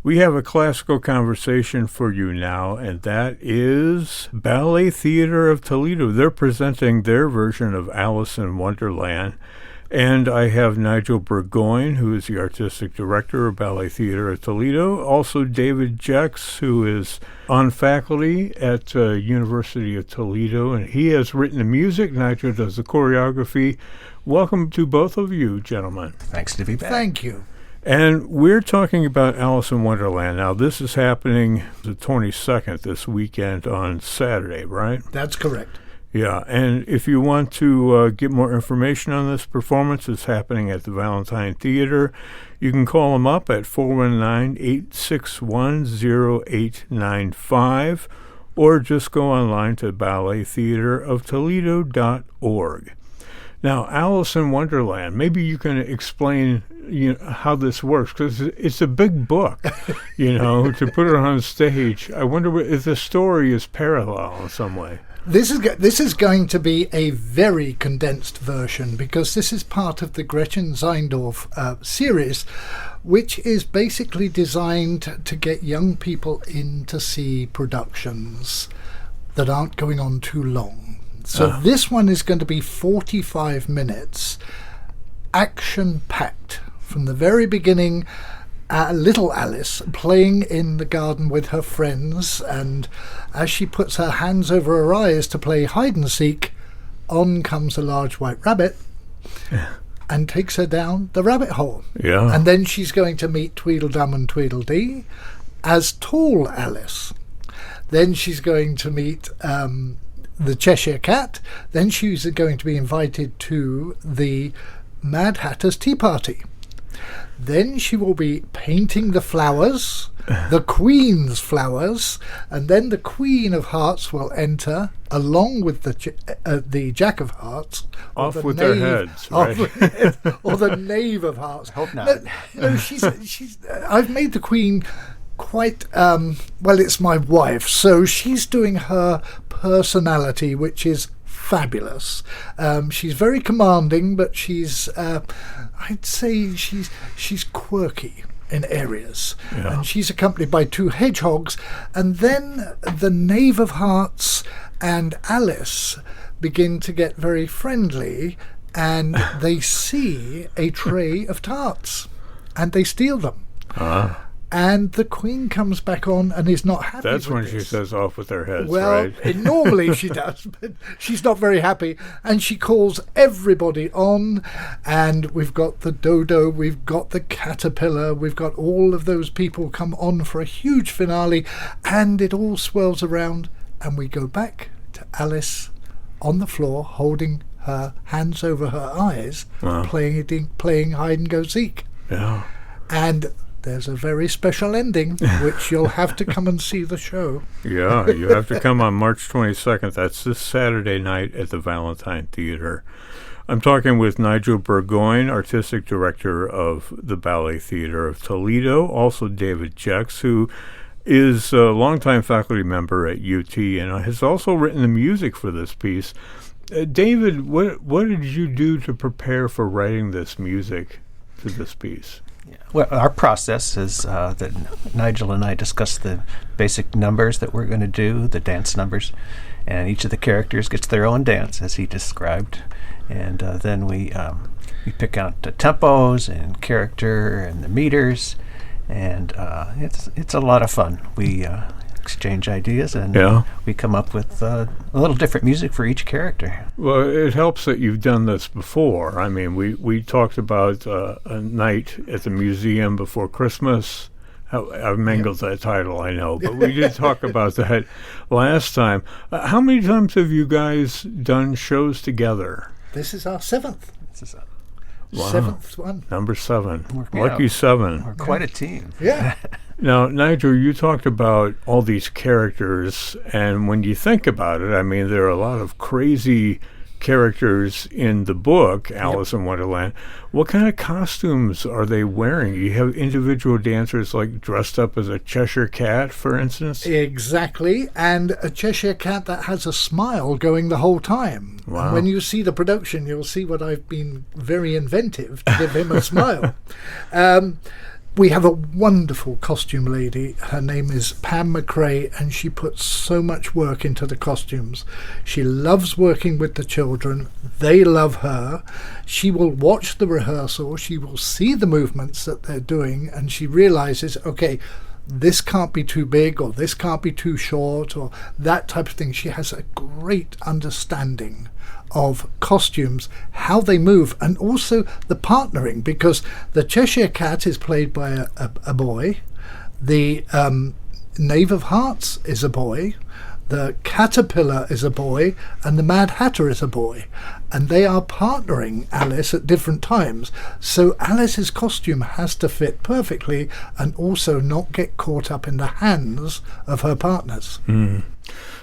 We have a classical conversation for you now, and that is Ballet Theatre of Toledo. They're presenting their version of Alice in Wonderland. And I have Nigel Burgoine, who is the artistic director of Ballet Theatre of Toledo. Also David Jex, who is on faculty at University of Toledo, and he has written the music. Nigel does the choreography. Welcome to both of you, gentlemen. Thanks to be back. Thank you. And we're talking about Alice in Wonderland. Now, this is happening the 22nd this weekend on Saturday, right? That's correct. Yeah, and if you want to get more information on this performance, it's happening at the Valentine Theatre. You can call them up at 419-861-0895 or just go online to ballettheateroftoledo.org. Now, Alice in Wonderland, maybe you can explain how this works, because it's a big book, to put it on stage. I wonder if the story is parallel in some way. This is going to be a very condensed version, because this is part of the Gretchen Zeindorf series, which is basically designed to get young people in to see productions that aren't going on too long. So this one is going to be 45 minutes, action-packed. From the very beginning, little Alice playing in the garden with her friends, and as she puts her hands over her eyes to play hide-and-seek, on comes a large white rabbit and takes her down the rabbit hole. Yeah. And then she's going to meet Tweedledum and Tweedledee as tall Alice. Then she's going to meet the Cheshire Cat. Then she's going to be invited to the Mad Hatter's Tea Party. Then she will be painting the flowers, the Queen's flowers, and then the Queen of Hearts will enter along with the Jack of Hearts. Off with their heads, right? Or the Knave of Hearts. I hope not. No, she's. I've made the Queen quite it's my wife, so she's doing her personality, which is fabulous. She's very commanding, but she's I'd say she's quirky in areas. Yeah. And she's accompanied by two hedgehogs, and then the Knave of Hearts and Alice begin to get very friendly, and they see a tray of tarts and they steal them. And the Queen comes back on and is not happy. That's with when this. she says off with their heads, well, right? Normally she does, but she's not very happy. And she calls everybody on. And we've got the dodo, we've got the caterpillar, we've got all of those people come on for a huge finale. And it all swirls around. And we go back to Alice on the floor, holding her hands over her eyes, playing hide-and-go-seek. Yeah. And there's a very special ending, which you'll have to come and see the show. Yeah, you have to come on March 22nd. That's this Saturday night at the Valentine Theatre. I'm talking with Nigel Burgoine, artistic director of the Ballet Theatre of Toledo, also David Jex, who is a longtime faculty member at UT and has also written the music for this piece. David, what did you do to prepare for writing this music to this piece? Yeah. Well, our process is that Nigel and I discuss the basic numbers that we're going to do, the dance numbers, and each of the characters gets their own dance, as he described. And then we pick out the tempos and character and the meters, and it's a lot of fun. We exchange ideas, and we come up with a little different music for each character. Well, it helps that you've done this before. I mean, we talked about a night at the museum before Christmas. I've mangled that title, I know, but we did talk about that last time. How many times have you guys done shows together? This is our seventh. Wow. Seventh one. Number 7. Lucky 7. We're quite a team. Yeah. Now, Nigel, you talked about all these characters, and when you think about it, I mean, there are a lot of crazy characters in the book, Alice in Wonderland. What kind of costumes are they wearing? You have individual dancers like dressed up as a Cheshire Cat, for instance? Exactly, and a Cheshire Cat that has a smile going the whole time. Wow. And when you see the production, you'll see what I've been very inventive to give him a smile. We have a wonderful costume lady. Her name is Pam McRae, and she puts so much work into the costumes. She loves working with the children. They love her. She will watch the rehearsal. She will see the movements that they're doing, and she realizes, okay, this can't be too big, or this can't be too short, or that type of thing. She has a great understanding of costumes, how they move, and also the partnering, because the Cheshire Cat is played by a boy, the Knave of Hearts is a boy, the Caterpillar is a boy, and the Mad Hatter is a boy, and they are partnering Alice at different times. So Alice's costume has to fit perfectly and also not get caught up in the hands of her partners.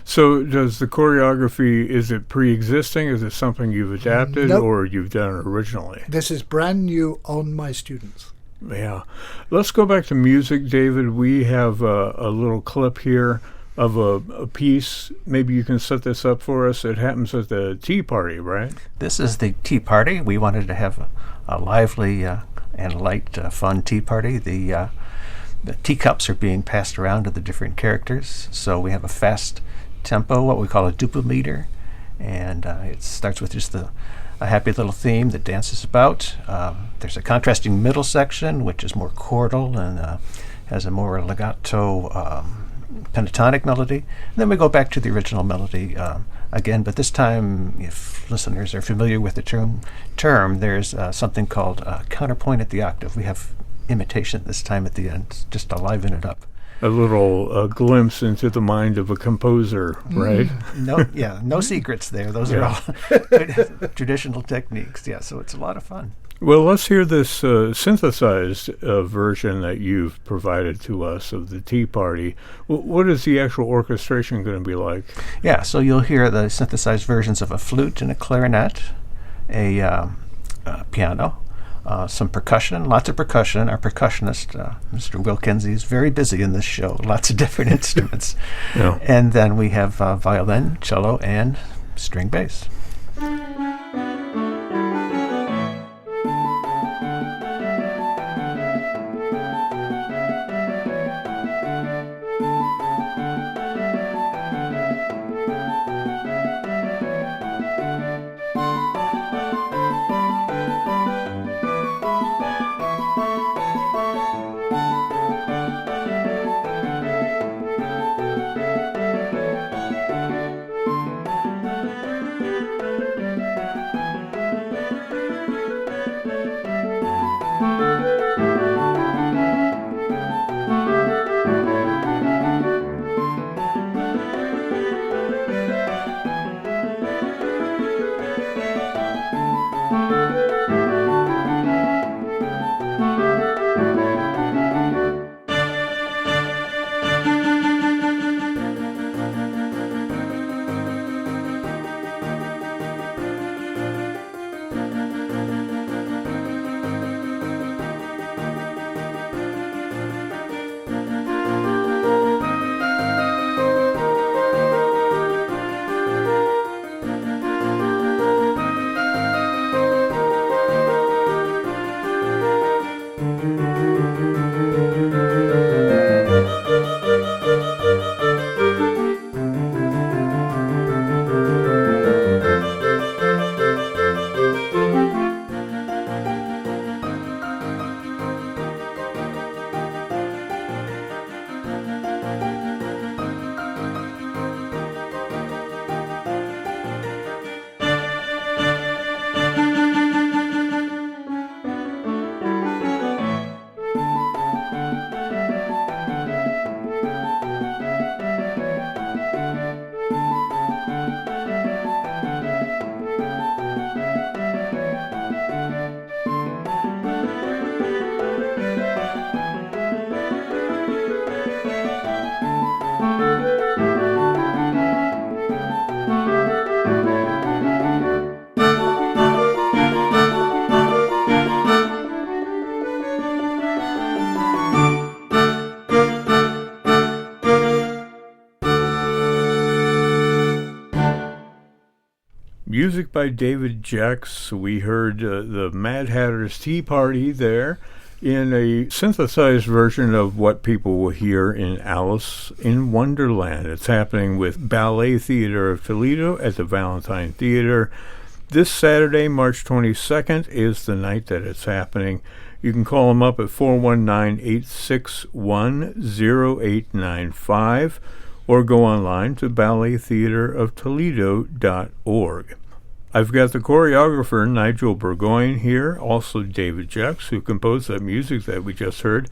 So does the choreography, is it pre-existing? Is it something you've adapted Nope. or you've done it originally? This is brand new on my students. Yeah. Let's go back to music, David. We have a little clip here of a piece. Maybe you can set this up for us. It happens at the tea party, right? This is the tea party. We wanted to have a lively and light, fun tea party. The teacups are being passed around to the different characters. So we have a fast tempo, what we call a duple-meter, and it starts with just a happy little theme that dances about. There's a contrasting middle section, which is more chordal and has a more legato pentatonic melody. And then we go back to the original melody again, but this time, if listeners are familiar with the term, there's something called counterpoint at the octave. We have imitation this time at the end, just to liven it up. A little glimpse into the mind of a composer, right? No secrets there. Those are all traditional techniques. Yeah, so it's a lot of fun. Well, let's hear this synthesized version that you've provided to us of the tea party. What is the actual orchestration going to be like? Yeah, so you'll hear the synthesized versions of a flute and a clarinet, a piano, some percussion, lots of percussion. Our percussionist, Mr. Will Kinsey, is very busy in this show, lots of different instruments. Yeah. And then we have violin, cello, and string bass. Music by David Jex. We heard the Mad Hatter's Tea Party there, in a synthesized version of what people will hear in Alice in Wonderland. It's happening with Ballet Theatre of Toledo at the Valentine Theatre. This Saturday, March 22nd, is the night that it's happening. You can call them up at 419-861-0895 or go online to ballettheatreoftoledo.org. I've got the choreographer Nigel Burgoine here, also David Jex, who composed that music that we just heard.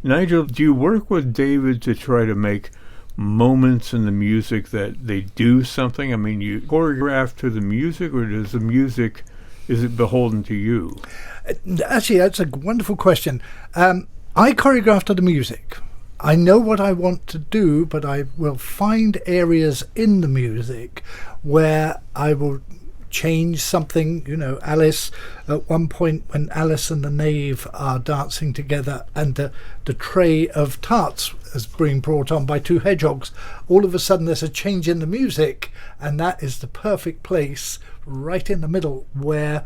Nigel, do you work with David to try to make moments in the music that they do something? I mean, you choreograph to the music, or does the music, is it beholden to you? Actually, that's a wonderful question. I choreograph to the music. I know what I want to do, but I will find areas in the music where I will change something. Alice, at one point when Alice and the knave are dancing together and the tray of tarts is being brought on by two hedgehogs, all of a sudden there's a change in the music, and that is the perfect place right in the middle where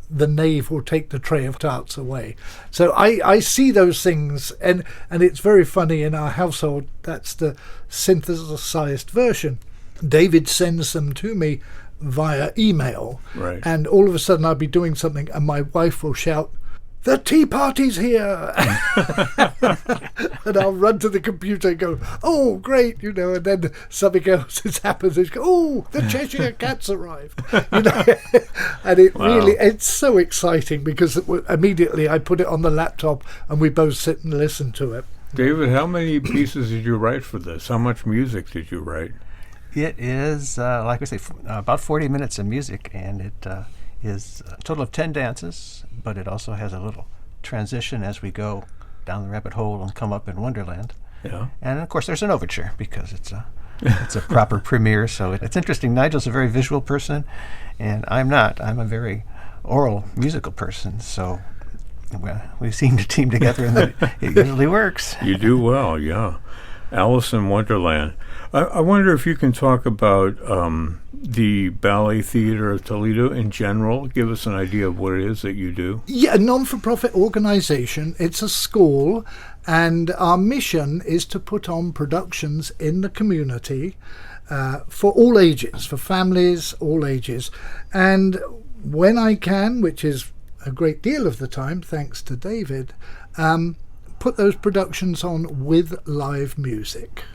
the knave will take the tray of tarts away. So I see those things, and it's very funny in our household. That's the synthesized version. David sends them to me via email, right, and all of a sudden I'll be doing something and my wife will shout, "The tea party's here!" And I'll run to the computer and go, "Oh, great," and then something else has happened. And go, "Oh, the Cheshire Cat's arrived," And it really, it's so exciting because immediately I put it on the laptop and we both sit and listen to it. David, how many pieces did you write for this? How much music did you write? It is, like we say, about 40 minutes of music, and it is a total of 10 dances, but it also has a little transition as we go down the rabbit hole and come up in Wonderland. Yeah. And, of course, there's an overture because it's a proper premiere, so it's interesting. Nigel's a very visual person, and I'm not. I'm a very oral musical person, so we seem to team together, and it usually works. You do well, yeah. Alice in Wonderland. I wonder if you can talk about the Ballet Theatre of Toledo in general. Give us an idea of what it is that you do. Yeah, a non-for-profit organisation. It's a school, and our mission is to put on productions in the community for all ages, for families, all ages. And when I can, which is a great deal of the time, thanks to David, put those productions on with live music.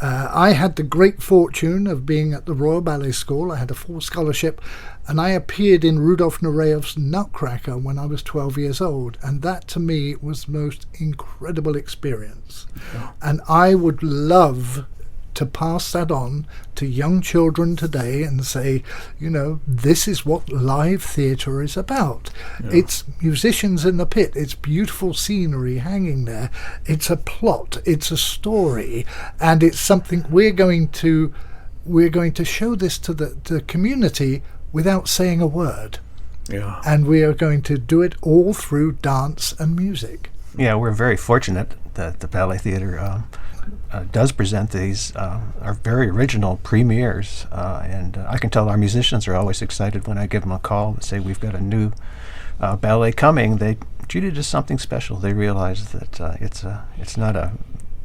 I had the great fortune of being at the Royal Ballet School. I had a full scholarship, and I appeared in Rudolf Nureyev's Nutcracker when I was 12 years old, and that to me was the most incredible experience. Yeah. And I would love to pass that on to young children today and say, this is what live theatre is about. Yeah. It's musicians in the pit, it's beautiful scenery hanging there, it's a plot, it's a story, and it's something we're going to show this to the community without saying a word. Yeah. And we are going to do it all through dance and music. Yeah, we're very fortunate that the Ballet Theatre does present these our very original premieres, and I can tell our musicians are always excited when I give them a call and say we've got a new ballet coming. They treat it as something special. They realize that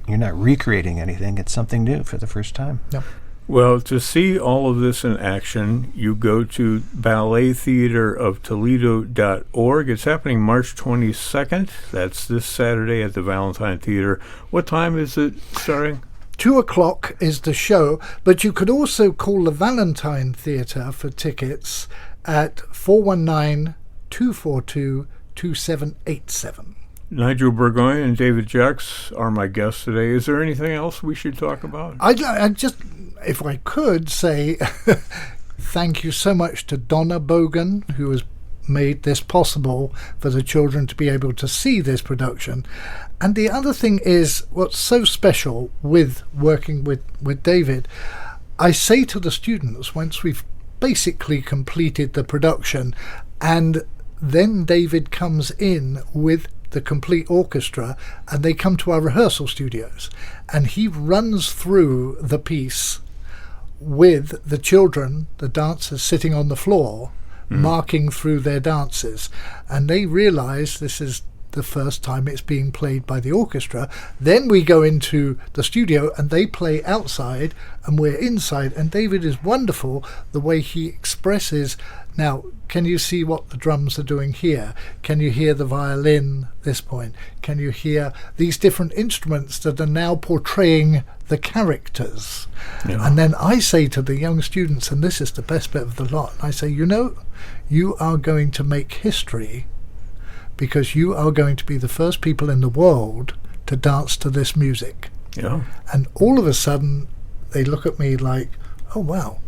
you're not recreating anything. It's something new for the first time. Yep. Well, to see all of this in action, you go to ballettheatreoftoledo.org. It's happening March 22nd. That's this Saturday at the Valentine Theatre. What time is it starting? 2:00 is the show, but you could also call the Valentine Theatre for tickets at 419-242-2787. Nigel Burgoine and David Jex are my guests today. Is there anything else we should talk about? I just, if I could say thank you so much to Donna Bogan, who has made this possible for the children to be able to see this production. And the other thing is, what's so special with working with David, I say to the students, once we've basically completed the production, and then David comes in with the complete orchestra, and they come to our rehearsal studios, and he runs through the piece with the children, the dancers sitting on the floor, marking through their dances, and they realize this is the first time it's being played by the orchestra. Then we go into the studio and they play outside and we're inside, and David is wonderful the way he expresses. Now, can you see what the drums are doing here? Can you hear the violin this point? Can you hear these different instruments that are now portraying the characters? Yeah. And then I say to the young students, and this is the best bit of the lot, I say, you are going to make history, because you are going to be the first people in the world to dance to this music. Yeah. And all of a sudden, they look at me like, oh, wow,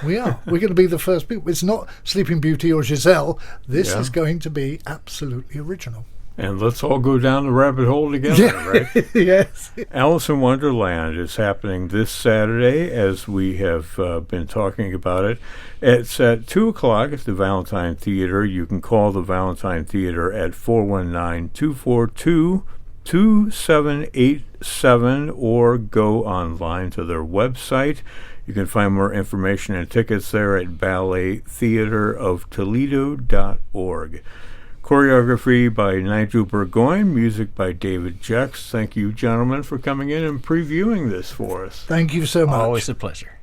we're going to be the first people. It's not Sleeping Beauty or Giselle. This is going to be absolutely original. And let's all go down the rabbit hole together, right? Yes. Alice in Wonderland is happening this Saturday, as we have been talking about it. It's at 2 o'clock at the Valentine Theatre. You can call the Valentine Theatre at 419-242-2787 or go online to their website. You can find more information and tickets there at ballettheateroftoledo.org. Choreography by Nigel Burgoine, music by David Jex. Thank you, gentlemen, for coming in and previewing this for us. Thank you so much. Always a pleasure.